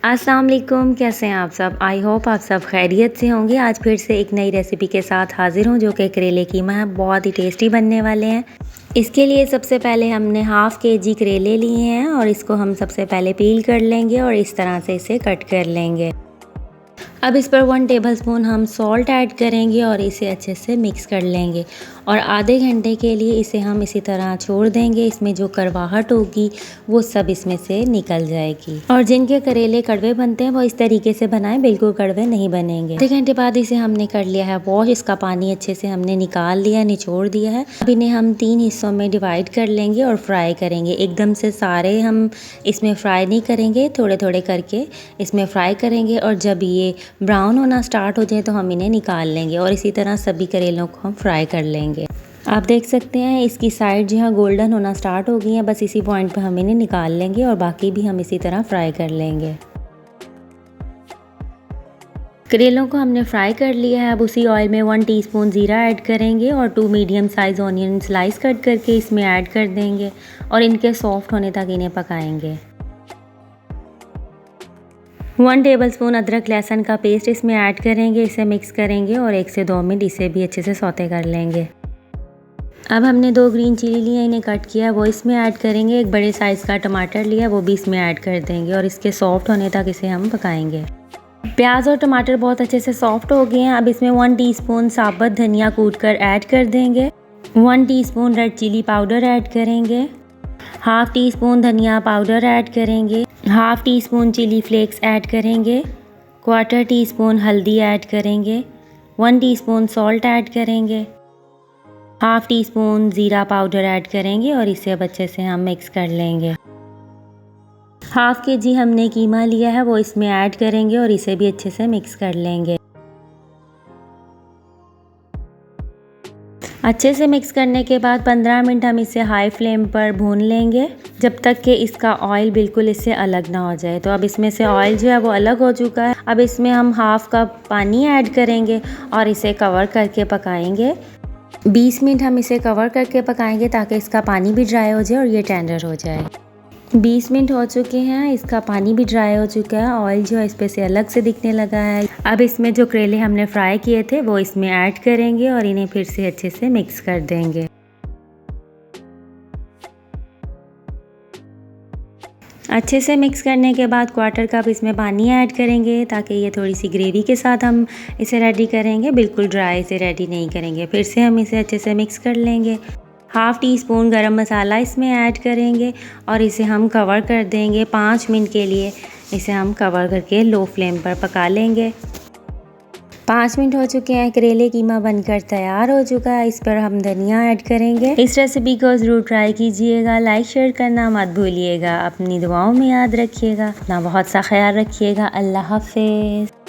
अस्सलाम वालेकुम, कैसे हैं आप सब। आई होप आप सब खैरियत से होंगे। आज फिर से एक नई रेसिपी के साथ हाज़िर हूँ जो कि करेले कीमा है। बहुत ही टेस्टी बनने वाले हैं। इसके लिए सबसे पहले हमने हाफ़ केजी करेले लिए हैं और इसको हम सबसे पहले पील कर लेंगे और इस तरह से इसे कट कर लेंगे। अब इस पर 1 टेबलस्पून हम सॉल्ट ऐड करेंगे और इसे अच्छे से मिक्स कर लेंगे और आधे घंटे के लिए इसे हम इसी तरह छोड़ देंगे। इसमें जो करवाहट होगी वो सब इसमें से निकल जाएगी। और जिनके करेले कड़वे बनते हैं वो इस तरीके से बनाएं, बिल्कुल कड़वे नहीं बनेंगे। आधे घंटे बाद इसे हमने कर लिया है वॉश। इसका पानी अच्छे से हमने निकाल लिया, निचोड़ दिया है। अब इन्हें हम 3 हिस्सों में डिवाइड कर लेंगे और फ्राई करेंगे। एकदम से सारे हम इसमें फ्राई नहीं करेंगे, थोड़े थोड़े करके इसमें फ्राई करेंगे और जब ये ब्राउन होना स्टार्ट हो जाए तो हम इन्हें निकाल लेंगे और इसी तरह सभी करेलों को हम फ्राई कर लेंगे। आप देख सकते हैं इसकी साइड जो है गोल्डन होना स्टार्ट हो गई है। बस इसी पॉइंट पे हम इन्हें निकाल लेंगे और बाकी भी हम इसी तरह फ्राई कर लेंगे। करेलों को हमने फ्राई कर लिया है। अब उसी ऑयल में 1 टीस्पून ज़ीरा ऐड करेंगे और 2 medium size onion slice cut करके इसमें ऐड कर देंगे और इनके सॉफ्ट होने तक इन्हें पकाएंगे। 1 टेबलस्पून अदरक लहसुन का पेस्ट इसमें ऐड करेंगे, इसे मिक्स करेंगे और 1 से 2 मिनट इसे भी अच्छे से सौते कर लेंगे। अब हमने 2 ग्रीन चिली लिए, इन्हें कट किया, वो इसमें ऐड करेंगे। 1 बड़े साइज़ का टमाटर लिया, वो भी इसमें ऐड कर देंगे और इसके सॉफ्ट होने तक इसे हम पकाएंगे। प्याज और टमाटर बहुत अच्छे से सॉफ्ट हो गए हैं। अब इसमें 1 टीस्पून साबुत धनिया कूट कर ऐड कर देंगे। 1 teaspoon red chilli powder add करेंगे। हाफ़ टी स्पून धनिया पाउडर ऐड करेंगे। Half teaspoon chilli flakes add करेंगे। 1/4 टीस्पून हल्दी ऐड करेंगे। 1 टीस्पून सॉल्ट ऐड करेंगे। हाफ़ टी स्पून ज़ीरा पाउडर ऐड करेंगे और इसे अब अच्छे से हम मिक्स कर लेंगे। हाफ़ केजी हमने कीमा लिया है, वो इसमें ऐड करेंगे और इसे भी अच्छे से मिक्स कर लेंगे। अच्छे से मिक्स करने के बाद 15 मिनट हम इसे हाई फ्लेम पर भून लेंगे जब तक कि इसका ऑयल बिल्कुल इससे अलग ना हो जाए। तो अब इसमें से ऑयल जो है वो अलग हो चुका है। अब इसमें हम हाफ़ कप पानी ऐड करेंगे और इसे कवर करके पकाएंगे। 20 मिनट हम इसे कवर करके पकाएंगे ताकि इसका पानी भी ड्राई हो जाए और ये टेंडर हो जाए। 20 मिनट हो चुके हैं, इसका पानी भी ड्राई हो चुका है, ऑयल जो है इस पे से अलग से दिखने लगा है। अब इसमें जो करेले हमने फ्राई किए थे वो इसमें ऐड करेंगे और इन्हें फिर से अच्छे से मिक्स कर देंगे। अच्छे से मिक्स करने के बाद 1/4 कप इसमें पानी ऐड करेंगे ताकि ये थोड़ी सी ग्रेवी के साथ हम इसे रेडी करेंगे, बिल्कुल ड्राई इसे रेडी नहीं करेंगे। फिर से हम इसे अच्छे से मिक्स कर लेंगे। हाफ़ टी स्पून गरम मसाला इसमें ऐड करेंगे और इसे हम कवर कर देंगे। 5 मिनट के लिए इसे हम कवर करके लो फ्लेम पर पका लेंगे। 5 मिनट हो चुके हैं, करेले कीमा बनकर तैयार हो चुका है। इस पर हम धनिया ऐड करेंगे। इस रेसिपी को ज़रूर ट्राई कीजिएगा, लाइक शेयर करना मत भूलिएगा। अपनी दुआओं में याद रखिएगा, अपना बहुत सा ख्याल रखिएगा। अल्लाह हाफ़िज़।